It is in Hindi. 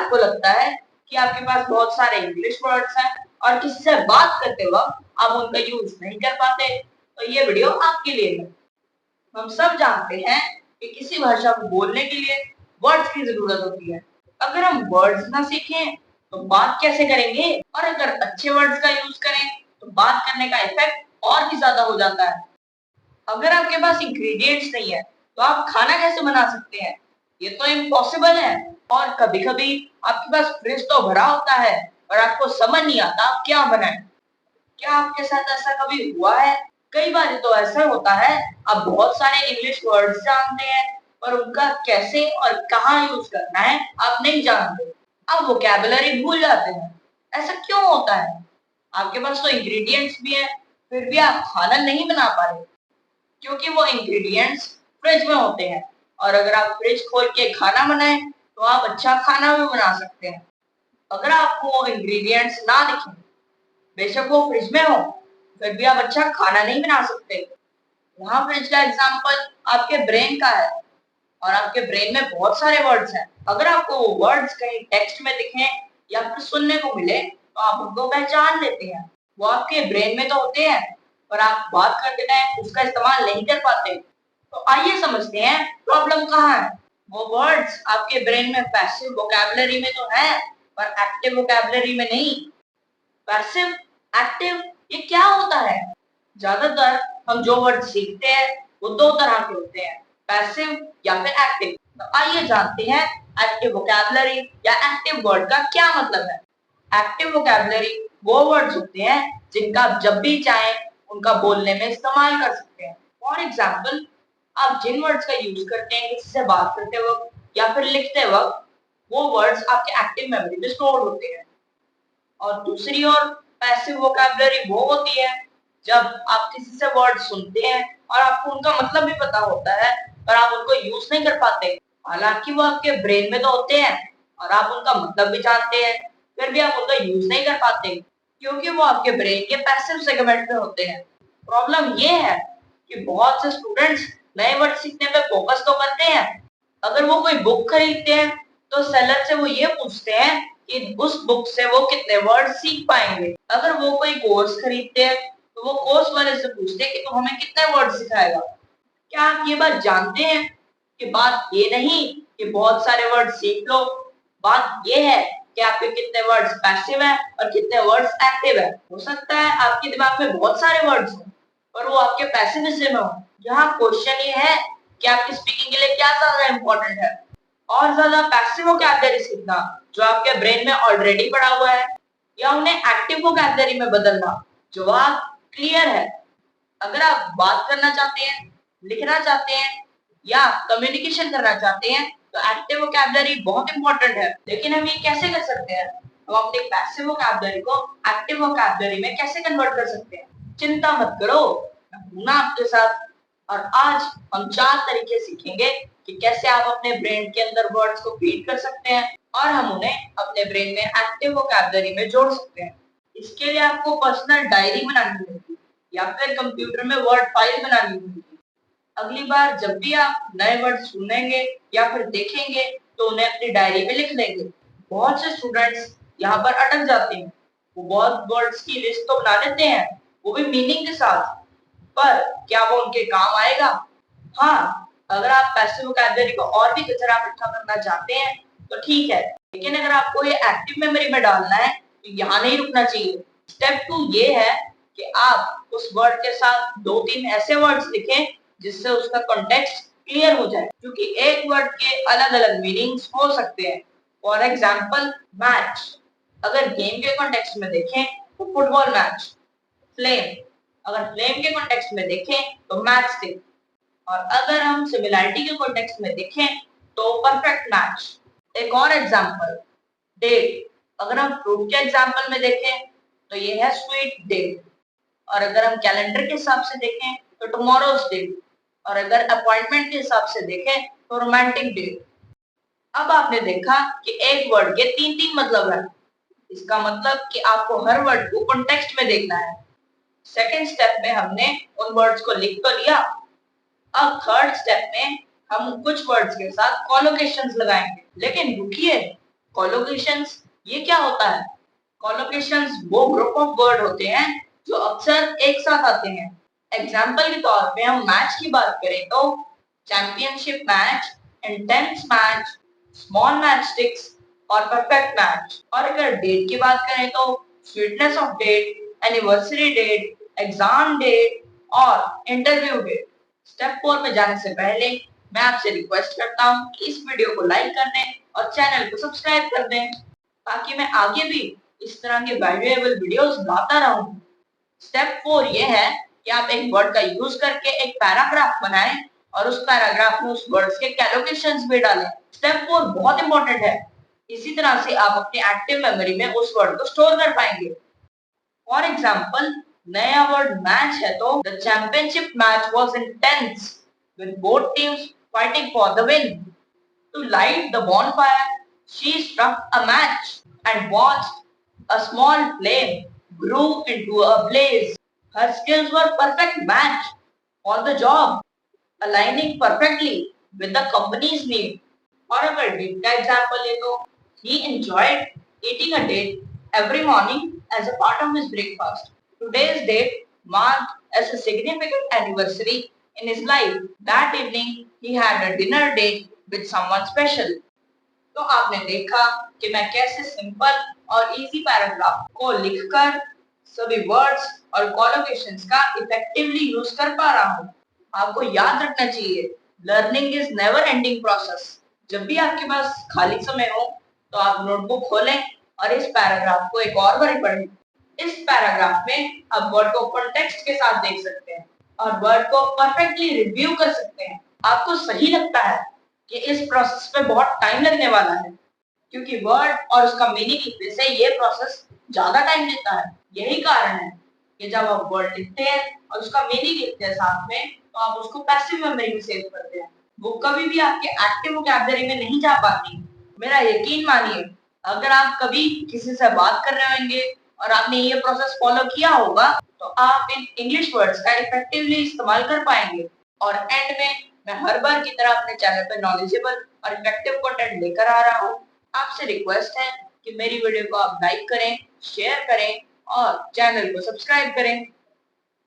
आपको लगता है कि आपके पास बहुत सारे इंग्लिश वर्ड्स हैं और किसी से बात करते वक्त आप उनका यूज नहीं कर पाते, तो ये वीडियो आपके लिए है। हम सब जानते हैं कि किसी भाषा को बोलने के लिए वर्ड्स की जरूरत होती है। अगर हम वर्ड्स ना सीखें तो बात कैसे करेंगे, और अगर अच्छे वर्ड्स का यूज करें तो बात करने का इफेक्ट और भी ज्यादा हो जाता है। अगर आपके पास इंग्रेडिएंट्स नहीं है तो आप खाना कैसे बना सकते हैं? ये तो इम्पॉसिबल है। और कभी-कभी आपके पास फ्रिज तो भरा होता है और आपको समझ नहीं आता आप क्या बनाएं। क्या आपके साथ ऐसा कभी हुआ है? कई बार तो ऐसा होता है, आप बहुत सारे इंग्लिश वर्ड्स जानते हैं पर उनका कैसे और कहाँ यूज करना है आप नहीं जानते। आप वोकैबुलरी भूल जाते हैं। ऐसा क्यों होता है? आपके पास तो इंग्रेडिएंट्स भी हैं, फिर भी आप खाना नहीं बना पा रहे, क्योंकि वो इंग्रेडिएंट्स फ्रिज में होते हैं। और अगर आप फ्रिज खोल के खाना बनाएं तो आप अच्छा खाना भी बना सकते हैं। अगर आपको इंग्रेडिएंट्स ना दिखें, बेशक वो फ्रिज में हो, फिर भी आप अच्छा खाना नहीं बना सकते। यहाँ फ्रिज का एग्जांपल आपके ब्रेन का है, और आपके ब्रेन में बहुत सारे वर्ड्स हैं। अगर आपको वो वर्ड्स कहीं टेक्स्ट में दिखें या फिर सुनने को मिले तो आप उनको पहचान लेते हैं। वो आपके ब्रेन में तो होते हैं पर आप बात करते टाइम उसका इस्तेमाल नहीं कर पाते। तो आइए समझते हैं प्रॉब्लम कहाँ है। वो वर्ड्स आपके ब्रेन में पैसिव वोकैबुलरी में तो है पर एक्टिव वोकैबुलरी में नहीं। पैसिव, एक्टिव, ये क्या होता है? ज्यादातर हम जो वर्ड सीखते हैं वो दो तरह के होते हैं, पैसिव या फिर एक्टिव। तो आइए जानते हैं एक्टिव वोकैबुलरी या एक्टिव वर्ड का क्या मतलब है। एक्टिव वोकैबुलरी वो वर्ड्स होते हैं जिनका आप जब भी चाहें उनका बोलने में इस्तेमाल कर सकते हैं। फॉर एग्जाम्पल, आप जिन वर्ड्स का यूज करते हैं किसी से बात करते वक्त या फिर लिखते वक्त, वो वर्ड्स आपके एक्टिव मेमोरी में स्टोर होते हैं। और दूसरी ओर पैसिव वोकैबुलरी वो होती है जब आप किसी से वर्ड सुनते हैं और आपको उनका मतलब भी पता होता है पर आप उनको यूज नहीं कर पाते। हालांकि वो आपके ब्रेन में तो होते हैं और आप उनका मतलब भी जानते हैं, फिर भी आप उनका यूज नहीं कर पाते क्योंकि वो आपके ब्रेन के पैसिव सेगमेंट में होते हैं। प्रॉब्लम ये है कि बहुत से स्टूडेंट्स नए वर्ड सीखने में फोकस तो करते हैं। अगर वो कोई बुक खरीदते हैं तो सेलर से वो ये पूछते हैं कि उस बुक से वो कितने वर्ड सीख पाएंगे। अगर वो कोई कोर्स खरीदते हैं तो वो कोर्स वाले से पूछते हैं कि तू हमें कितने वर्ड सिखाएगा। क्या आप ये बात जानते हैं कि बात ये नहीं कि बहुत सारे वर्ड सीख लो, बात ये है कि आपके कितने वर्ड्स पैसिव है और कितने वर्ड्स एक्टिव है। हो सकता है आपके दिमाग में बहुत सारे वर्ड्स हो पर वो आपके पैसिव हिस्से में हो। यहाँ क्वेश्चन ये है कि आपकी स्पीकिंग के लिए क्या ज्यादा इम्पोर्टेंट है, और ज्यादा पैसिव वोकैबुलरी सीखना जो आपके ब्रेन में ऑलरेडी पड़ा हुआ है, या उन्हें एक्टिव वोकैबुलरी में बदलना? जवाब क्लियर है। अगर आप बात करना चाहते हैं, लिखना चाहते हैं या कम्युनिकेशन करना चाहते हैं तो एक्टिव वोकैबुलरी बहुत इंपॉर्टेंट है। लेकिन हम ये कैसे कर सकते हैं? हम अपने पैसिव वोकैबुलरी को एक्टिव वोकैबुलरी में कैसे कन्वर्ट कर सकते हैं? चिंता मत करो, मैं हूं ना आपके साथ। और आज हम 4 तरीके सीखेंगे कि कैसे आप अपने ब्रेन के अंदर वर्ड्स को फीड कर सकते हैं और हम उन्हें अपने ब्रेन में एक्टिव वोकैबुलरी में जोड़ सकते हैं। इसके लिए आपको पर्सनल डायरी बनानी होगी या फिर कंप्यूटर में वर्ड फाइल बनानी होगी। अगली बार जब भी आप नए वर्ड सुनेंगे या फिर देखेंगे तो उन्हें अपनी डायरी में लिख लेंगे। बहुत से स्टूडेंट्स यहाँ पर अटक जाते हैं। वो बहुत वर्ड्स की लिस्ट तो बना लेते हैं, वो भी मीनिंग के साथ, पर क्या वो उनके काम आएगा? हाँ, अगर आप पैसिव वोकैबुलरी को और भी कचरा इकट्ठा करना चाहते हैं तो ठीक है, लेकिन अगर आपको ये एक्टिव मेमोरी में डालना है तो यहाँ नहीं रुकना चाहिए। स्टेप 2 ये है कि आप उस वर्ड के साथ 2-3 ऐसे वर्ड्स लिखें जिससे उसका कॉन्टेक्स्ट क्लियर हो जाए, क्योंकि एक वर्ड के अलग-अलग मीनिंग्स हो सकते हैं। फॉर एग्जांपल, मैच, अगर गेम के कॉन्टेक्स्ट में देखें तो फुटबॉल मैच। फ्लेम, अगर फ्लेम के कॉन्टेक्स्ट में देखें तो मैच स्टिक। और अगर हम सिमिलैरिटी के कॉन्टेक्स्ट में देखें तो परफेक्ट मैच। एक और एग्जांपल, डेट, अगर हम फ्रूट के एग्जांपल में देखें तो ये है स्वीट डेट। और अगर हम कैलेंडर के हिसाब से देखें तो टुमारोज डेट। और अगर अपॉइंटमेंट के हिसाब से देखें तो रोमांटिक डेट। अब आपने देखा कि एक वर्ड के 3-3 मतलब है। इसका मतलब कि आपको हर वर्ड को कॉन्टेक्स्ट में देखना है। सेकेंड स्टेप में हमने उन वर्ड्स को लिख तो लिया, अब थर्ड स्टेप में हम कुछ वर्ड्स के साथ कॉलोकेशंस लगाएंगे। लेकिन रुकिए, कोलोकेशंस ये क्या होता है? कोलोकेशंस वो ग्रुप ऑफ वर्ड होते हैं जो अक्सर एक साथ आते हैं। एग्जाम्पल के तौर पे हम मैच की बात करें तो championship match, intense match, small match sticks और परफेक्ट मैच। और अगर डेट की बात करें तो sweetness of date, anniversary date, exam date और इंटरव्यू डेट। स्टेप 4 में जाने से पहले मैं आपसे रिक्वेस्ट करता हूँ कि इस वीडियो को लाइक कर दें और चैनल को सब्सक्राइब कर दें ताकि मैं आगे भी इस तरह के वैल्यूएबल वीडियोस लाता रहूं। स्टेप 4 ये है कि आप एक वर्ड का यूज करके एक पैराग्राफ बनाएं और उस पैराग्राफ में उस वर्ड्स के कैलोकेशंस भी डालें। स्टेप 4 बहुत इंपॉर्टेंट है। इसी तरह से आप अपनी एक्टिव मेमोरी में उस वर्ड को स्टोर कर पाएंगे। फॉर एग्जाम्पल, नया वर्ड मैच है तो the championship match was intense with both teams fighting for the win. To light the bonfire, she struck a match and watched a small flame grew into a blaze. Her skills were perfect match for the job, aligning perfectly with the company's need. और अगर डेट का एग्जाम्पल ले तो he enjoyed eating a date every morning as a part of his breakfast. Today's date marked as a significant anniversary in his life. That evening, he had a dinner date with someone special. तो आपने देखा कि मैं कैसे सिंपल और इजी पैराग्राफ को लिखकर सभी वर्ड्स और कोलोकेशंस का इफेक्टिवली यूज कर पा रहा हूँ। आपको याद रखना चाहिए, learning is never ending process. जब भी आपके पास खाली समय हो तो आप नोटबुक खोलें और इस पैराग्राफ को एक और बार पढ़ें। इस पैराग्राफ में आप वर्ड को कॉन्टेक्स्ट के साथ देख सकते हैं और वर्ड को परफेक्टली रिव्यू कर सकते हैं। आपको सही लगता है कि इस प्रोसेस में बहुत टाइम लगने वाला है क्योंकि वर्ड और उसका मीनिंग लिखने से ये प्रोसेस ज्यादा टाइम लेता है। यही कारण है कि जब आप वर्ड लिखते हैं और उसका मीनिंग लिखते हैं साथ में तो आप उसको पैसिव मेमोरी में सेव करते हैं। वो कभी भी आपके एक्टिव वोकैबुलरी में नहीं जा पाती। मेरा यकीन मानिए, अगर आप कभी किसी से बात कर रहे होंगे और आपने ये प्रोसेस फॉलो किया होगा तो आप इन इंग्लिश वर्ड्स का इफेक्टिवली इस्तेमाल कर पाएंगे। और एंड में मैं हर बार की तरह अपने चैनल पर नॉलेजेबल और इफेक्टिव कंटेंट लेकर आ रहा हूँ। आपसे रिक्वेस्ट है कि मेरी वीडियो को आप लाइक करें, शेयर करें और चैनल को सब्सक्राइब करें।